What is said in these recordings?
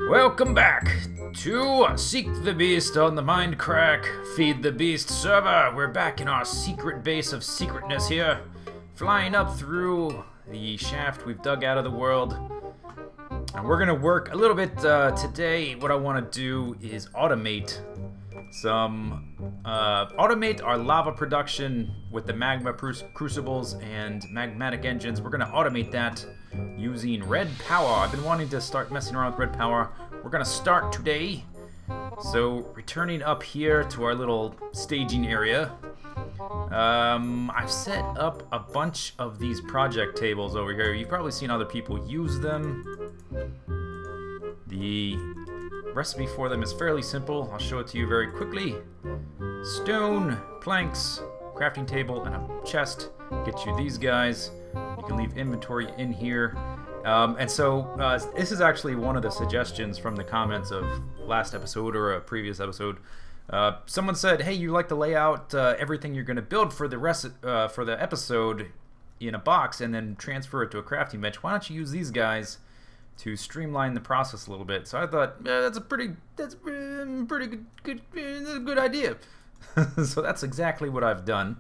Welcome back to Seek the Beast on the Mindcrack Feed the Beast server. We're back in our secret base of secretness here, flying up through the shaft we've dug out of the world. And we're gonna work a little bit today. What I want to do is automate our lava production with the magma crucibles and magmatic engines. We're gonna automate that using red power. I've been wanting to start messing around with red power. We're gonna start today. So returning up here to our little staging area, I've set up a bunch of these project tables over here. You've probably seen other people use them. The recipe for them is fairly simple. I'll show it to you very quickly. Stone, planks, crafting table, and a chest. Get you these guys. You can leave inventory in here. And so this is actually one of the suggestions from the comments of last episode or a previous episode. Someone said, "Hey, you like to lay out everything you're going to build for the episode in a box and then transfer it to a crafting bench. Why don't you use these guys to streamline the process a little bit?" So I thought, that's a pretty good idea. So that's exactly what I've done.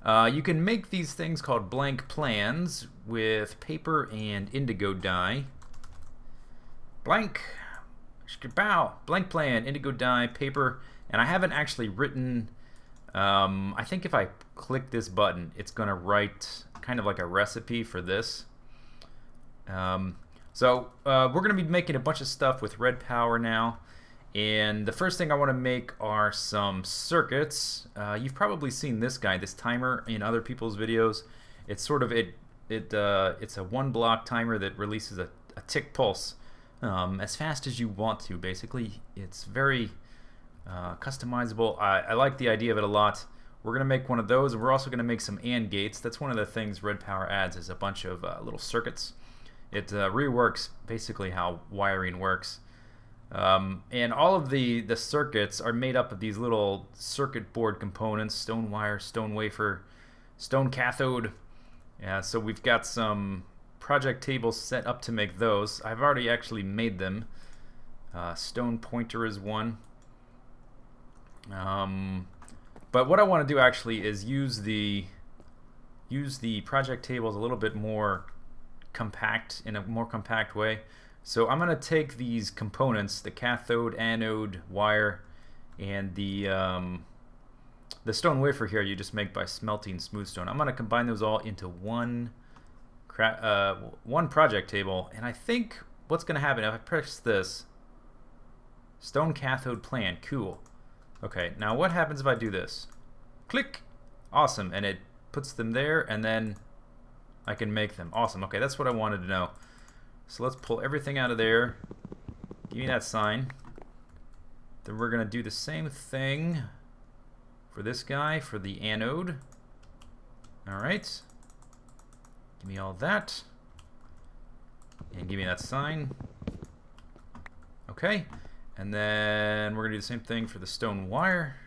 You can make these things called blank plans with paper and indigo dye. Blank plan, indigo dye, paper, and I haven't actually written. I think if I click this button, it's gonna write kind of like a recipe for this. So we're gonna be making a bunch of stuff with red power now. And the first thing I want to make are some circuits. You've probably seen this guy, this timer, in other people's videos. It's sort of it's a 1-block timer that releases a tick pulse as fast as you want to. Basically, it's very customizable. I like the idea of it a lot. We're gonna make one of those, and we're also gonna make some AND gates. That's one of the things red power adds, is a bunch of little circuits. It reworks basically how wiring works. And all of the circuits are made up of these little circuit board components: stone wire, stone wafer, stone cathode. So we've got some project tables set up to make those. I've already actually made them. Stone pointer is one. But what I want to do actually is use the project tables a little bit more compact, in a more compact way. So I'm going to take these components, the cathode, anode, wire, and the stone wafer here you just make by smelting smooth stone. I'm going to combine those all into one project table. And I think what's going to happen if I press this, stone cathode plan, cool. Okay, now what happens if I do this? Click, awesome, and it puts them there, and then I can make them. Awesome, okay, that's what I wanted to know. So let's pull everything out of there. Give me that sign. Then we're going to do the same thing for this guy, for the anode. Alright. Give me all that. And give me that sign. Okay. And then we're going to do the same thing for the stone wire.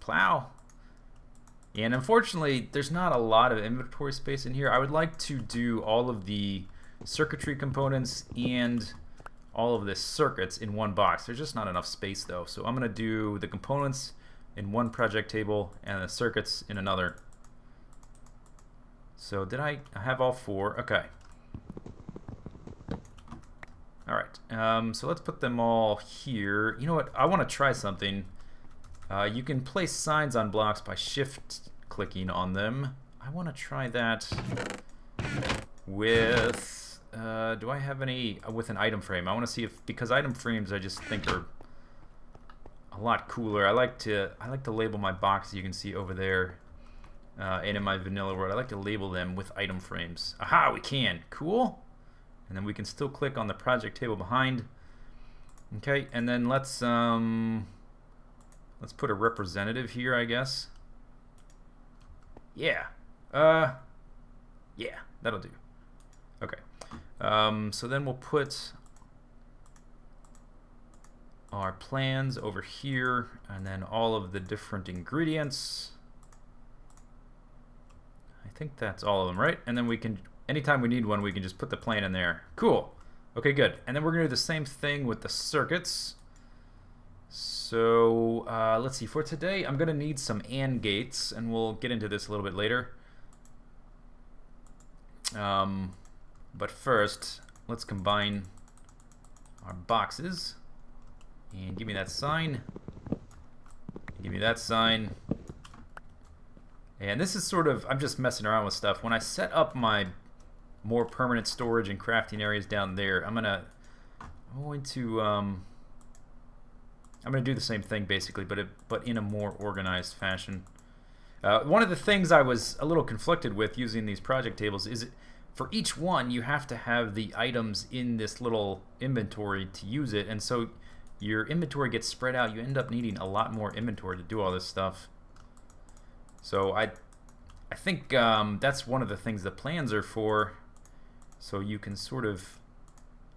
Plow. And unfortunately, there's not a lot of inventory space in here. I would like to do all of the circuitry components and all of the circuits in one box. There's just not enough space though, so I'm gonna do the components in one project table and the circuits in another. So did I have all four? Okay. Alright, so let's put them all here. You know what, I want to try something. You can place signs on blocks by shift clicking on them. I want to try that with do I have any with an item frame? I want to see if, because item frames I just think are a lot cooler. I like to label my boxes. You can see over there, and in my vanilla world, I like to label them with item frames. Aha, we can. Cool. And then we can still click on the project table behind. Okay, and then let's put a representative here, I guess. Yeah. Yeah, that'll do. Okay. So then we'll put our plans over here, and then all of the different ingredients. I think that's all of them, right? And then we can, anytime we need one, we can just put the plan in there. Cool. Okay, good. And then we're going to do the same thing with the circuits. So let's see. For today, I'm going to need some AND gates, and we'll get into this a little bit later. But first, let's combine our boxes. And give me that sign. Give me that sign. And this is sort of, I'm just messing around with stuff. When I set up my more permanent storage and crafting areas down there, I'm going to do the same thing basically, but in a more organized fashion. One of the things I was a little conflicted with using these project tables is for each one you have to have the items in this little inventory to use it, and so your inventory gets spread out. You end up needing a lot more inventory to do all this stuff. So I think that's one of the things the plans are for, so you can sort of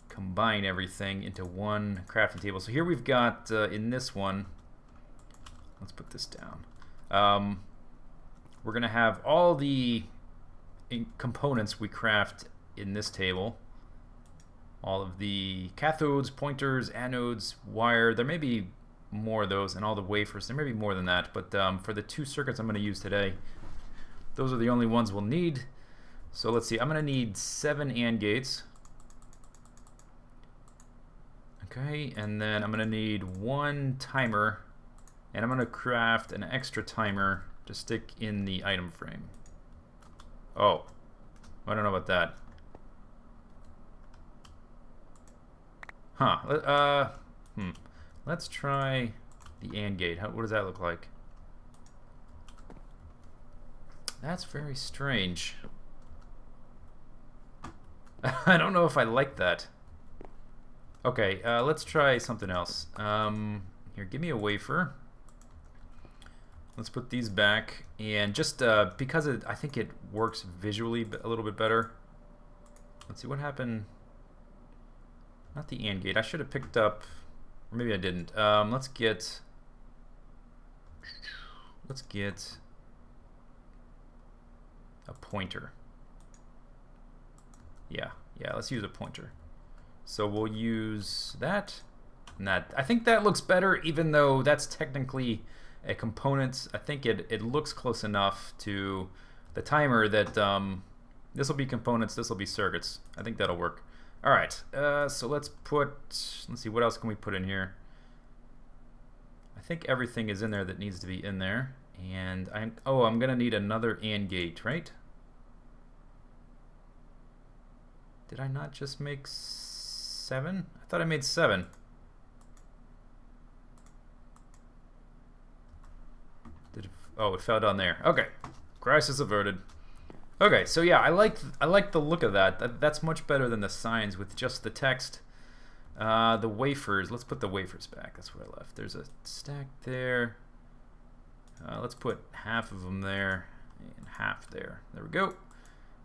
combine everything into one crafting table. So here we've got, in this one, let's put this down. We're going to have all the components we craft in this table. All of the cathodes, pointers, anodes, wire. There may be more of those, and all the wafers. There may be more than that, but for the 2 circuits I'm going to use today, those are the only ones we'll need. So let's see, I'm going to need 7 AND gates. Okay, and then I'm going to need 1 timer, and I'm going to craft an extra timer to stick in the item frame. Oh, I don't know about that. Huh. Let's try the AND gate. What does that look like? That's very strange. I don't know if I like that. Okay, let's try something else. Here, give me a wafer. Let's put these back, and just because I think it works visually a little bit better. Let's see what happened. Not the AND gate. I should have picked up, or maybe I didn't. Let's get a pointer. Yeah, let's use a pointer. So we'll use that and that. I think that looks better, even though that's technically a component. I think it looks close enough to the timer that this will be components, this will be circuits. I think that'll work. All right, so let's see, what else can we put in here? I think everything is in there that needs to be in there. And I'm gonna need another AND gate, right? Did I not just make 7? I thought I made 7. Oh, it fell down there. Okay, crisis averted. Okay, so yeah, I like the look of that. That's much better than the signs with just the text. The wafers. Let's put the wafers back. That's what I left. There's a stack there. Let's put half of them there and half there. There we go.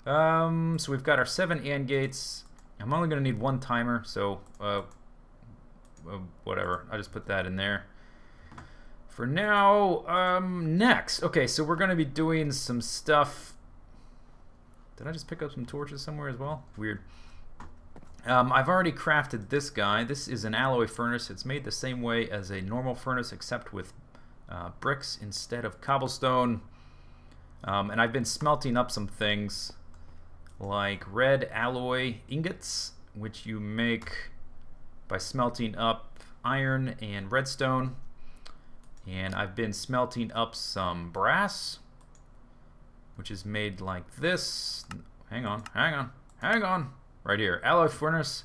So we've got our 7 AND gates. I'm only going to need 1 timer, so whatever. I'll just put that in there. For now, next. Okay, so we're going to be doing some stuff. Did I just pick up some torches somewhere as well? Weird. I've already crafted this guy. This is an alloy furnace. It's made the same way as a normal furnace, except with bricks instead of cobblestone. And I've been smelting up some things like red alloy ingots, which you make by smelting up iron and redstone. And I've been smelting up some brass, which is made like this. Hang on. Right here, alloy furnace,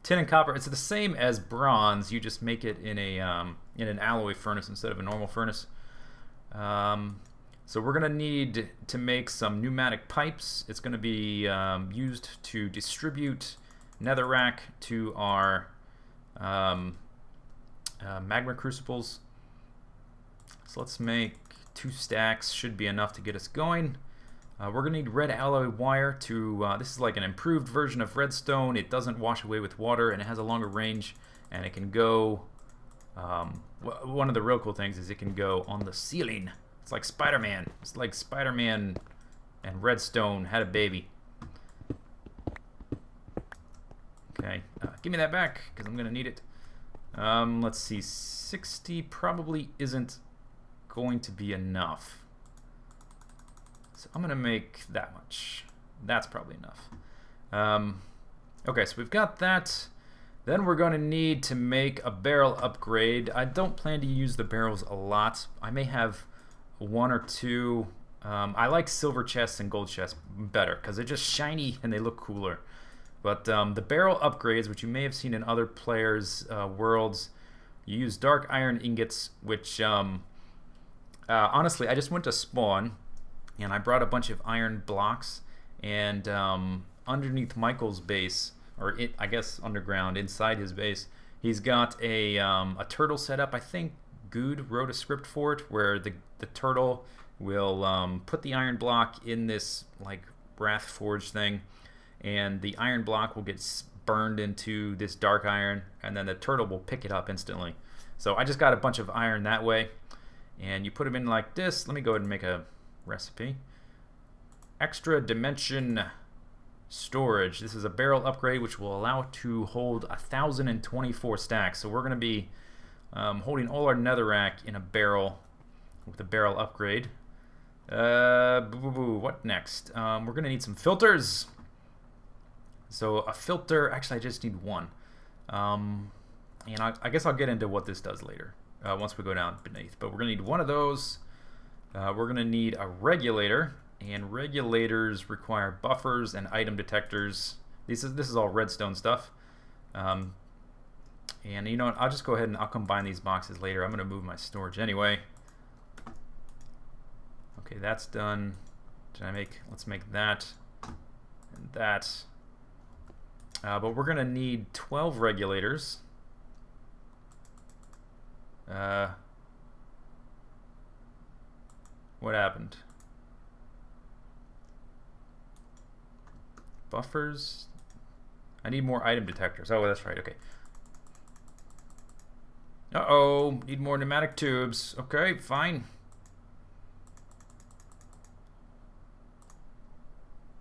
tin and copper. It's the same as bronze. You just make it in an alloy furnace instead of a normal furnace. So we're gonna need to make some pneumatic pipes. It's gonna be used to distribute netherrack to our magma crucibles. So let's make 2 stacks. Should be enough to get us going. We're going to need red alloy wire to, this is like an improved version of redstone. It doesn't wash away with water, and it has a longer range, and it can go, one of the real cool things is it can go on the ceiling. It's like Spider-Man. It's like Spider-Man and redstone had a baby. Okay, Give me that back, because I'm going to need it. Let's see, 60 probably isn't going to be enough. So I'm going to make that much. That's probably enough. Okay, so we've got that. Then we're going to need to make a barrel upgrade. I don't plan to use the barrels a lot. I may have one or two. I like silver chests and gold chests better because they're just shiny and they look cooler. But the barrel upgrades, which you may have seen in other players' worlds, you use dark iron ingots, which honestly, I just went to spawn and I brought a bunch of iron blocks, and underneath Michael's base, or I guess underground inside his base, he's got a turtle set up. I think Good wrote a script for it where the turtle will put the iron block in this like Wrath Forge thing, and the iron block will get burned into this dark iron, and then the turtle will pick it up instantly. So I just got a bunch of iron that way, and you put them in like this. Let me go ahead and make a recipe. Extra dimension storage. This is a barrel upgrade which will allow it to hold 1,024 stacks. So we're going to be holding all our netherrack in a barrel with a barrel upgrade. What next? We're going to need some filters. So a filter, actually I just need one. And I guess I'll get into what this does later once we go down beneath. But we're going to need one of those. We're going to need a regulator. And regulators require buffers and item detectors. This is all redstone stuff. And you know what? I'll just go ahead and I'll combine these boxes later. I'm going to move my storage anyway. Okay, that's done. Let's make that and that. But we're going to need 12 regulators. What happened? Buffers. I need more item detectors. Oh, that's right. Okay. Uh-oh. Need more pneumatic tubes. Okay, fine.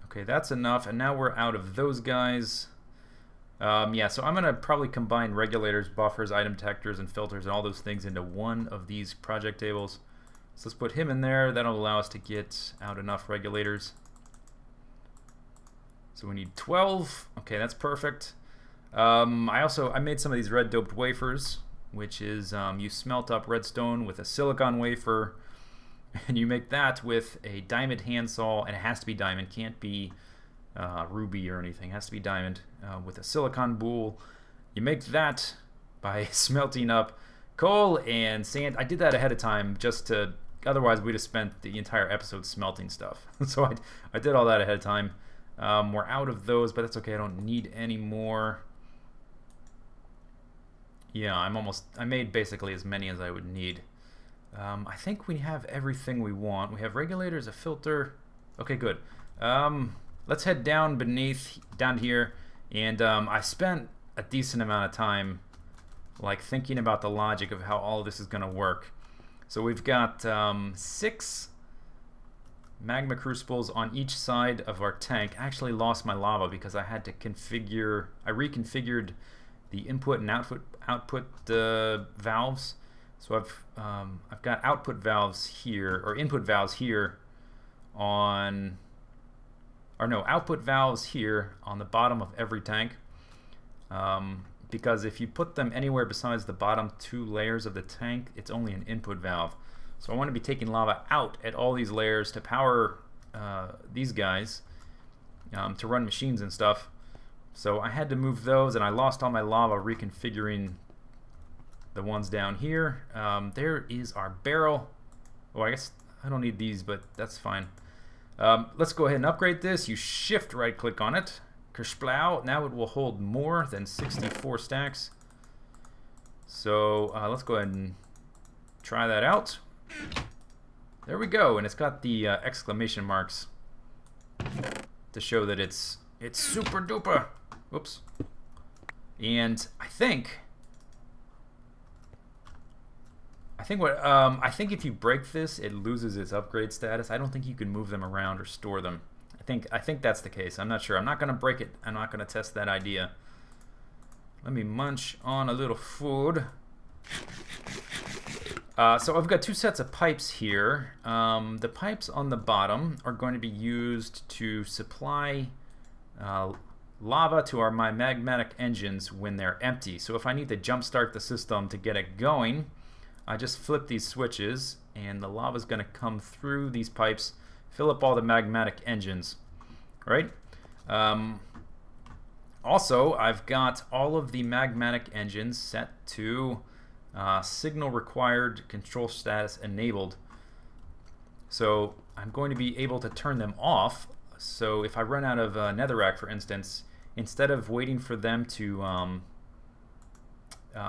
Okay, that's enough. And now we're out of those guys. Yeah, so I'm going to probably combine regulators, buffers, item detectors, and filters, and all those things into one of these project tables. So let's put him in there. That'll allow us to get out enough regulators. So we need 12. Okay, that's perfect. I made some of these red doped wafers, which is you smelt up redstone with a silicon wafer, and you make that with a diamond handsaw, and it has to be diamond, can't be ruby or anything. It has to be diamond with a silicon boule. You make that by smelting up coal and sand. I did that ahead of time just to, otherwise we'd have spent the entire episode smelting stuff. So I did all that ahead of time. We're out of those, but that's okay. I don't need any more. Yeah, I made basically as many as I would need. I think we have everything we want. We have regulators, a filter. Okay, good. Let's head down here, and I spent a decent amount of time like thinking about the logic of how all of this is going to work. So we've got 6 magma crucibles on each side of our tank. I actually lost my lava because I had to reconfigured the input and output valves. So I've got output valves here, or input valves here output valves here on the bottom of every tank. Because if you put them anywhere besides the bottom 2 layers of the tank, it's only an input valve. So I want to be taking lava out at all these layers to power these guys to run machines and stuff. So I had to move those, and I lost all my lava reconfiguring the ones down here. There is our barrel. Oh, I guess I don't need these, but that's fine. Let's go ahead and upgrade this. You shift right click on it. Kersplow. Now it will hold more than 64 stacks. So let's go ahead and try that out. There we go, and it's got the exclamation marks to show that it's super duper. Whoops. And I think if you break this, it loses its upgrade status. I don't think you can move them around or store them. I think that's the case. I'm not sure. I'm not going to break it. I'm not going to test that idea. let me munch on a little food. So I've got two sets of pipes here. The pipes on the bottom are going to be used to supply lava to my magmatic engines when they're empty. So if I need to jumpstart the system to get it going, I just flip these switches and the lava is going to come through these pipes, fill up all the magmatic engines, right? Also, I've got all of the magmatic engines set to signal required, control status enabled. So I'm going to be able to turn them off. So if I run out of netherrack, for instance, instead of waiting for them to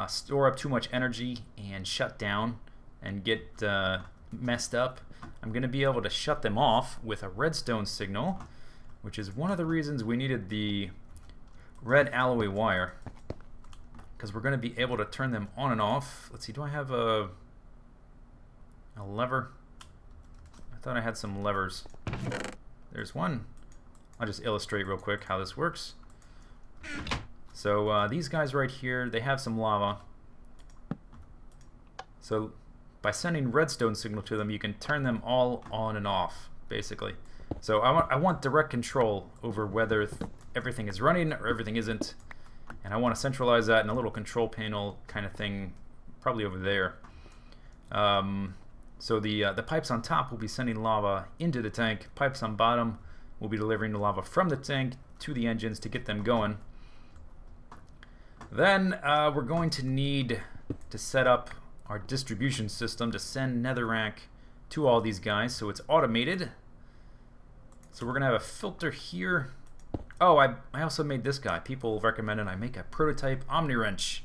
store up too much energy and shut down and get messed up, I'm going to be able to shut them off with a redstone signal, which is one of the reasons we needed the red alloy wire, because we're going to be able to turn them on and off. Let's see, do I have a lever? I thought I had some levers. There's one. I'll just illustrate real quick how this works. So these guys right here, they have some lava. So by sending redstone signal to them, you can turn them all on and off, basically. So I want direct control over whether everything is running or everything isn't. And I want to centralize that in a little control panel kind of thing, probably over there. So the pipes on top will be sending lava into the tank. Pipes on bottom will be delivering the lava from the tank to the engines to get them going. Then we're going to need to set up our distribution system to send netherrack to all these guys, so it's automated. So we're going to have a filter here. Oh, I also made this guy. People recommended I make a prototype Omni wrench,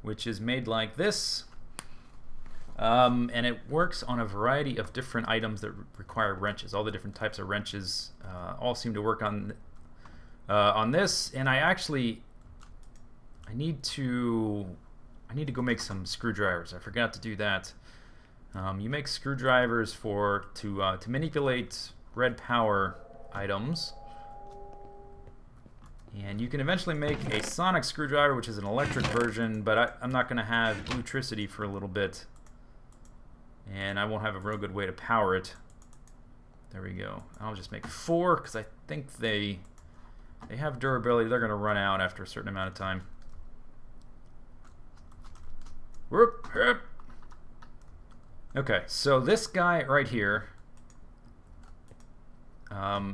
which is made like this. And it works on a variety of different items that require wrenches. All the different types of wrenches all seem to work on this. And I need to go make some screwdrivers. I forgot to do that. You make screwdrivers to manipulate red power items. And you can eventually make a sonic screwdriver, which is an electric version, but I'm not going to have electricity for a little bit. And I won't have a real good way to power it. There we go. I'll just make 4 because I think they have durability. They're going to run out after a certain amount of time. Whoop, whoop. Okay, so this guy right here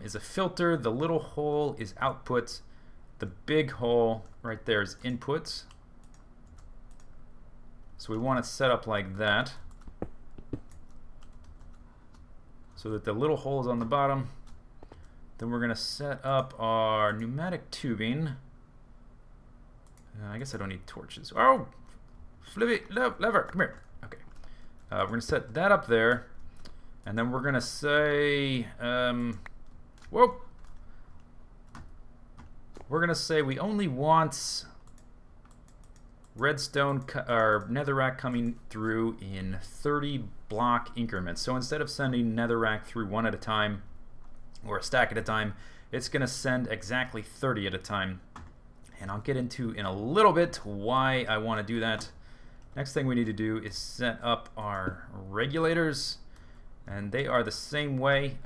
is a filter. The little hole is output. The big hole right there is inputs. So we want it set up like that, so that the little hole is on the bottom. Then we're going to set up our pneumatic tubing. I guess I don't need torches. Oh! Flippy, lever, come here. Okay. We're going to set that up there. And then we're going to say, whoop. We're going to say we only want redstone or netherrack coming through in 30 block increments. So instead of sending netherrack through one at a time or a stack at a time, it's going to send exactly 30 at a time. And I'll get into in a little bit why I want to do that. Next thing we need to do is set up our regulators, and they are the same way.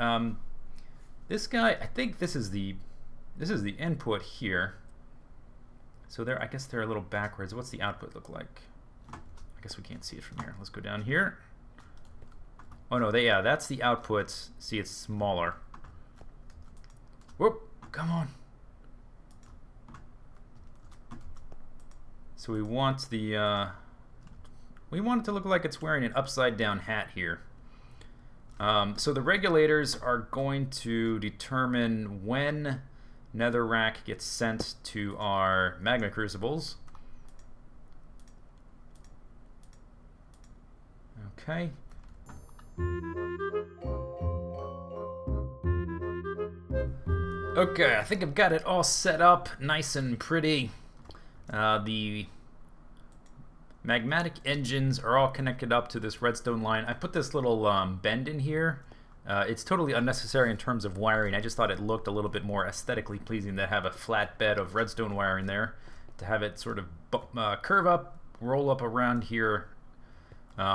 This guy, I think this is the input here. So I guess they're a little backwards. What's the output look like? I guess we can't see it from here. Let's go down here. Oh no, yeah, that's the output. See, it's smaller. Whoop, come on. So we want it to look like it's wearing an upside down hat here. So the regulators are going to determine when netherrack gets sent to our magma crucibles. Okay. Okay, I think I've got it all set up nice and pretty. The magmatic engines are all connected up to this redstone line. I put this little bend in here. It's totally unnecessary in terms of wiring. I just thought it looked a little bit more aesthetically pleasing to have a flat bed of redstone wiring there. to have it sort of curve up, roll up around here,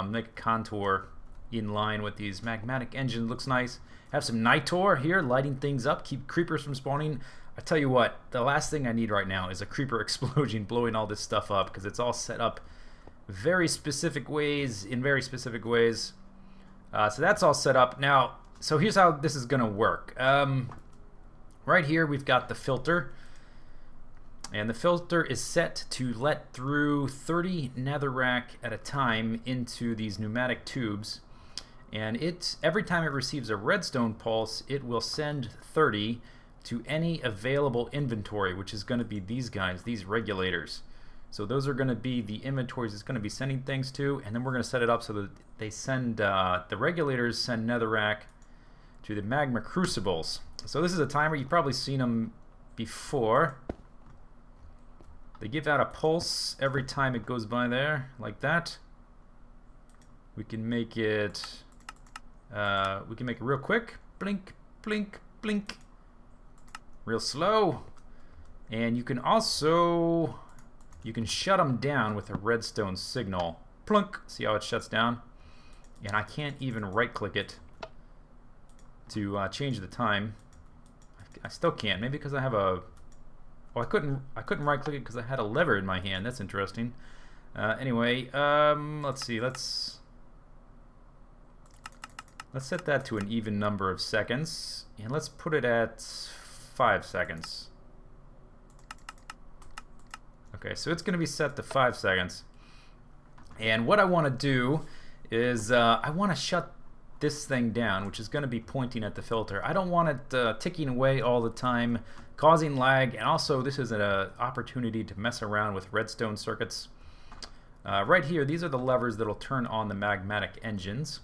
make a contour in line with these magmatic engines. Looks nice. Have some nitor here, lighting things up, keep creepers from spawning. I tell you what, the last thing I need right now is a creeper explosion blowing all this stuff up, because it's all set up very specific ways, in very specific ways. So that's all set up. Now, so here's how this is going to work. Right here we've got the filter. And the filter is set to let through 30 netherrack at a time into these pneumatic tubes. And every time it receives a redstone pulse, it will send 30 to any available inventory, which is going to be these guys, these regulators. So those are going to be the inventories it's going to be sending things to, and then we're going to set it up so that they send, the regulators send netherrack to the magma crucibles. So this is a timer. You've probably seen them before. They give out a pulse every time it goes by there, like that. We can make it real quick. Blink, blink, blink. Real slow. And you can also, you can shut them down with a redstone signal. Plunk. See how it shuts down? And I can't even right click it to change the time. I still can't. Maybe because I have a, oh, I couldn't right click it because I had a lever in my hand. That's interesting. Anyway, let's see. Let's set that to an even number of seconds, and let's put it at 5 seconds. Okay, so it's going to be set to 5 seconds. And what I want to do is I want to shut this thing down, which is going to be pointing at the filter. I don't want it ticking away all the time, causing lag, and also this is an opportunity to mess around with redstone circuits. Right here, these are the levers that will turn on the magmatic engines.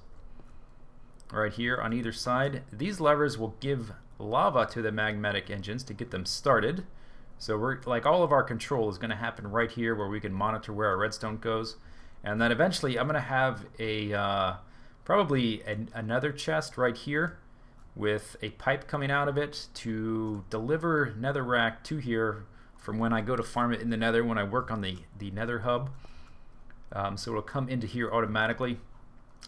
Right here on either side, these levers will give lava to the magmatic engines to get them started. So we're like, all of our control is going to happen right here, where we can monitor where our redstone goes. And then eventually I'm going to have a probably another chest right here with a pipe coming out of it to deliver netherrack to here from when I go to farm it in the nether, when I work on the nether hub. So it'll come into here automatically.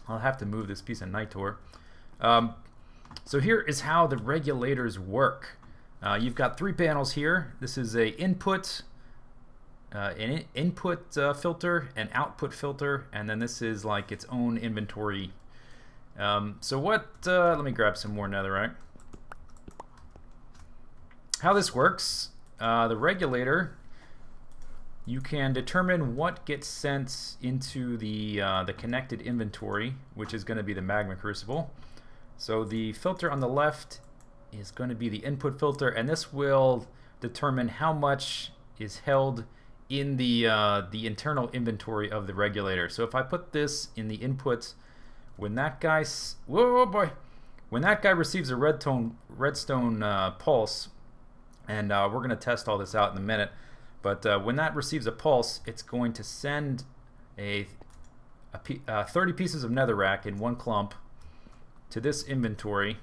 I'll have to move this piece of nitor. So here is how the regulators work. You've got 3 panels here. This is an input filter, an output filter, and then this is like its own inventory. So what? Let me grab some more netherrack. How this works? The regulator, you can determine what gets sent into the connected inventory, which is going to be the magma crucible. So the filter on the left is going to be the input filter, and this will determine how much is held in the internal inventory of the regulator. So if I put this in the input, when that guy, whoa boy, when that guy receives a redstone pulse, and we're going to test all this out in a minute. But when that receives a pulse, it's going to send 30 pieces of netherrack in one clump to this inventory,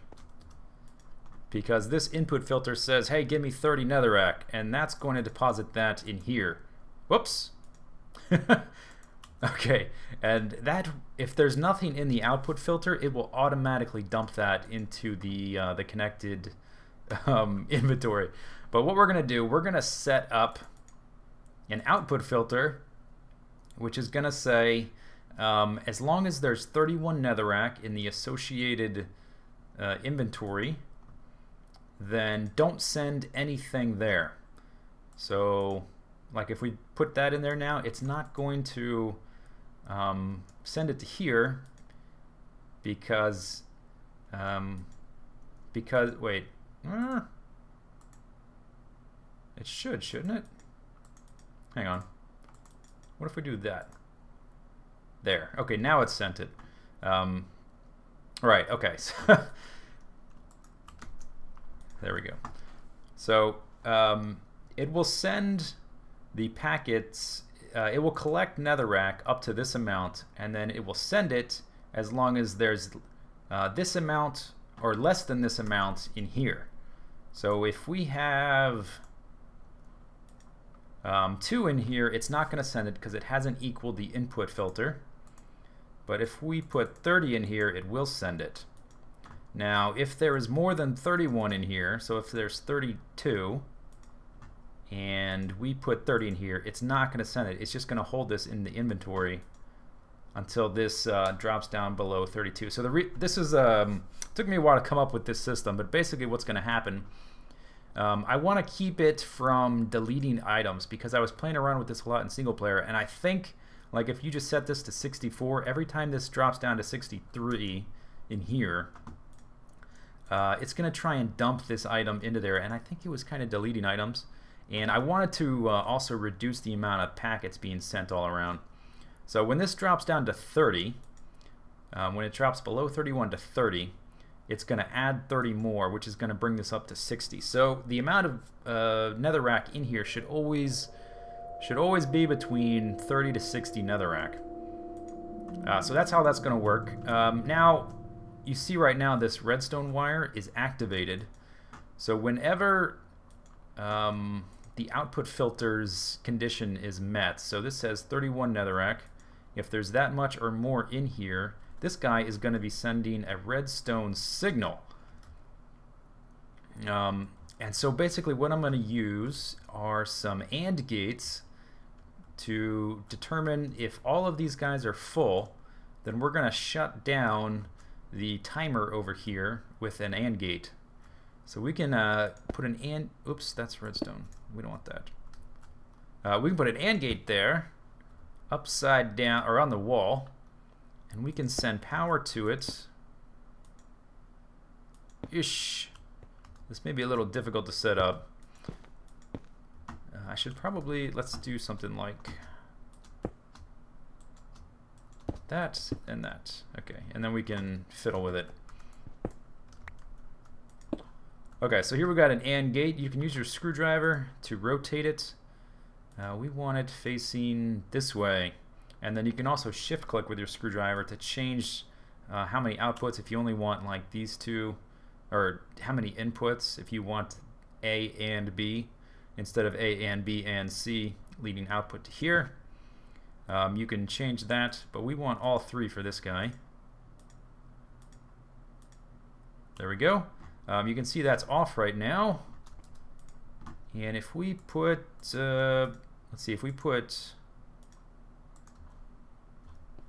because this input filter says, hey, give me 30 netherrack, and that's going to deposit that in here. Whoops. Okay, and that, if there's nothing in the output filter, it will automatically dump that into the connected inventory. But what we're going to do, we're going to set up an output filter, which is going to say, as long as there's 31 netherrack in the associated inventory, then don't send anything there. So, like if we put that in there now, it's not going to send it to here because wait, it should, shouldn't it? Hang on. What if we do that? There. Okay, now it's sent it. Right, okay. There we go. So it will send the packets, it will collect netherrack up to this amount, and then it will send it as long as there's this amount or less than this amount in here. So if we have, 2 in here, it's not going to send it because it hasn't equaled the input filter. But if we put 30 in here, it will send it. Now, if there is more than 31 in here, so if there's 32, and we put 30 in here, it's not going to send it. It's just going to hold this in the inventory until this drops down below 32. So this is took me a while to come up with this system, but basically what's going to happen, I want to keep it from deleting items because I was playing around with this a lot in single player, and I think like if you just set this to 64, every time this drops down to 63 in here, it's going to try and dump this item into there, and I think it was kind of deleting items. And I wanted to also reduce the amount of packets being sent all around. So when this drops down to 30, when it drops below 31 to 30, it's going to add 30 more, which is going to bring this up to 60. So the amount of netherrack in here should always be between 30 to 60 netherrack. So that's how that's going to work. Now, you see right now this redstone wire is activated. So whenever the output filter's condition is met, so this says 31 netherrack, if there's that much or more in here, this guy is going to be sending a redstone signal. And so basically what I'm going to use are some AND gates to determine if all of these guys are full. Then we're going to shut down the timer over here with an AND gate. So we can put an AND, oops, that's redstone. We don't want that. We can put an AND gate there, upside down, or on the wall, and we can send power to it. Ish. This may be a little difficult to set up. I should probably, let's do something like that and that. Okay, and then we can fiddle with it. Okay, so here we've got an AND gate. You can use your screwdriver to rotate it. We want it facing this way. And then you can also shift click with your screwdriver to change how many outputs, if you only want like these two, or how many inputs if you want A and B instead of A and B and C leading output to here. You can change that, but we want all three for this guy. There we go. You can see that's off right now. And if we put, let's see, if we put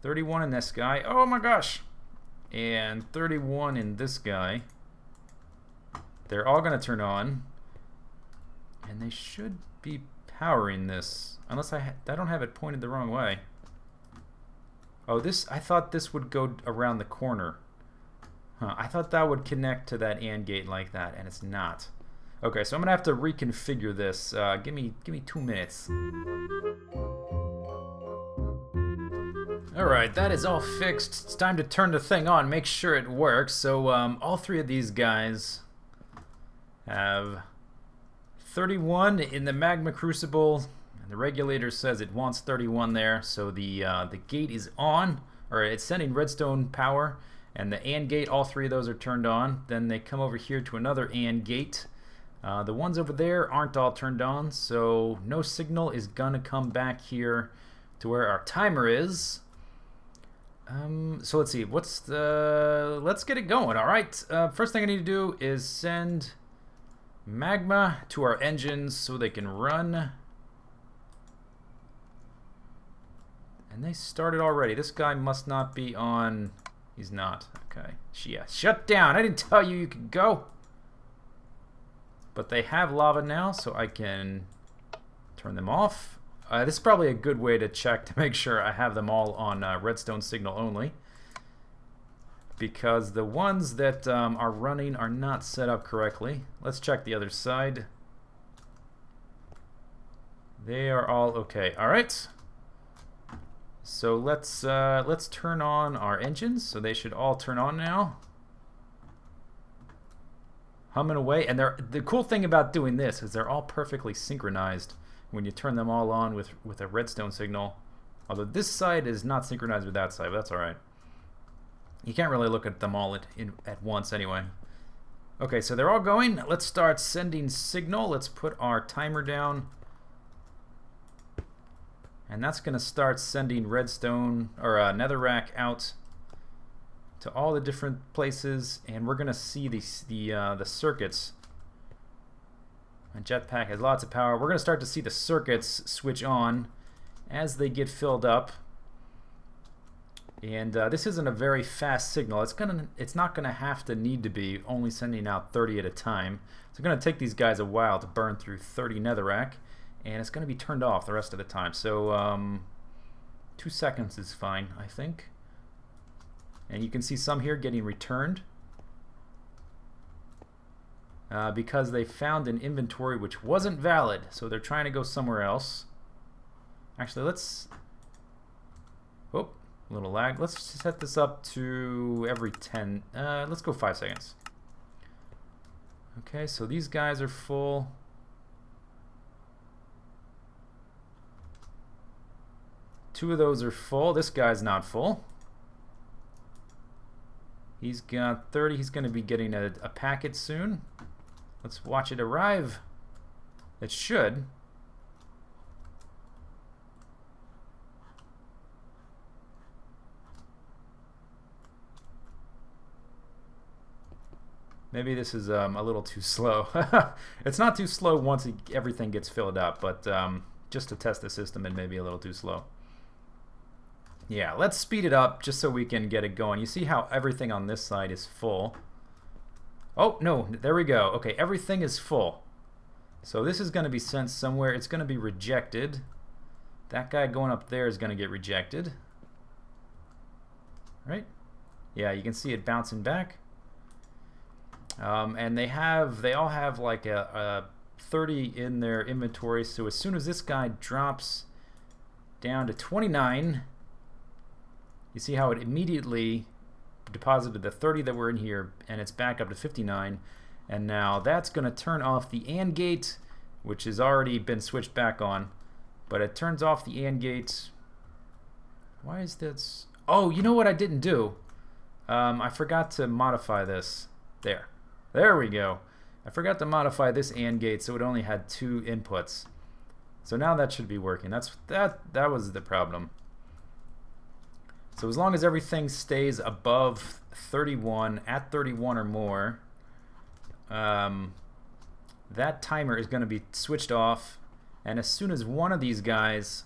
31 in this guy, oh my gosh, and 31 in this guy, they're all going to turn on. And they should be powering this, unless I don't have it pointed the wrong way. Oh, I thought this would go around the corner. Huh, I thought that would connect to that AND gate like that, and it's not. Okay, so I'm gonna have to reconfigure this. Give me 2 minutes. Alright, that is all fixed. It's time to turn the thing on, make sure it works. So all three of these guys have 31 in the magma crucible. The regulator says it wants 31 there, so the gate is on, or it's sending redstone power. And the AND gate, all three of those are turned on. Then they come over here to another AND gate. The ones over there aren't all turned on, so no signal is gonna come back here to where our timer is. So let's see, let's get it going. All right, first thing I need to do is send magma to our engines so they can run. And they started already. This guy must not be on. He's not. Okay. Yeah. Shut down. I didn't tell you could go. But they have lava now, so I can turn them off. This is probably a good way to check to make sure I have them all on redstone signal only. Because the ones that are running are not set up correctly. Let's check the other side. They are all okay. All right. So let's turn on our engines. So they should all turn on now. Humming away, and the cool thing about doing this is they're all perfectly synchronized when you turn them all on with a redstone signal. Although this side is not synchronized with that side, but that's all right. You can't really look at them all at once anyway. Okay, so they're all going. Let's start sending signal. Let's put our timer down. And that's going to start sending redstone or netherrack out to all the different places, and we're going to see the circuits. My jetpack has lots of power. We're going to start to see the circuits switch on as they get filled up. And this isn't a very fast signal. It's not going to have to need to be only sending out 30 at a time. It's going to take these guys a while to burn through 30 netherrack, and it's going to be turned off the rest of the time. So 2 seconds is fine, I think. And you can see some here getting returned because they found an inventory which wasn't valid, so they're trying to go somewhere else. Actually, let's... Oh, a little lag. Let's set this up to every 10. Let's go 5 seconds. Okay, so these guys are full. Two of those are full. This guy's not full. He's got 30. He's going to be getting a packet soon. Let's watch it arrive. It should. Maybe this is a little too slow. It's not too slow once everything gets filled up, but just to test the system, it may be a little too slow. Yeah, let's speed it up just so we can get it going. You see how everything on this side is full. Oh, no, there we go. Okay, everything is full. So this is going to be sent somewhere. It's going to be rejected. That guy going up there is going to get rejected. Right? Yeah, you can see it bouncing back. And they all have like a 30 in their inventory. So as soon as this guy drops down to 29, you see how it immediately deposited the 30 that were in here, and it's back up to 59. And now that's going to turn off the AND gate, which has already been switched back on. But it turns off the AND gate. Why is this? Oh, you know what I didn't do? I forgot to modify this. There we go. I forgot to modify this AND gate so it only had 2 inputs. So now that should be working. That was the problem. So as long as everything stays above 31, at 31 or more, that timer is going to be switched off. And as soon as one of these guys,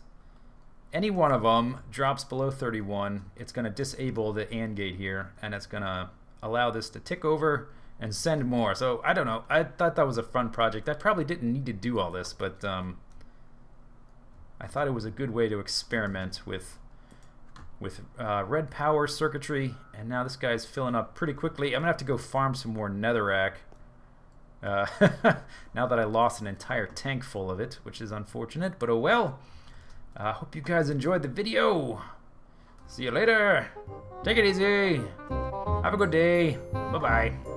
any one of them, drops below 31, it's going to disable the AND gate here, and it's going to allow this to tick over and send more. So I don't know. I thought that was a fun project. I probably didn't need to do all this, but I thought it was a good way to experiment with red power circuitry. And now this guy's filling up pretty quickly. I'm gonna have to go farm some more netherrack now that I lost an entire tank full of it, which is unfortunate, but oh well. Hope you guys enjoyed the video. See you later. Take it easy. Have a good day. Bye bye.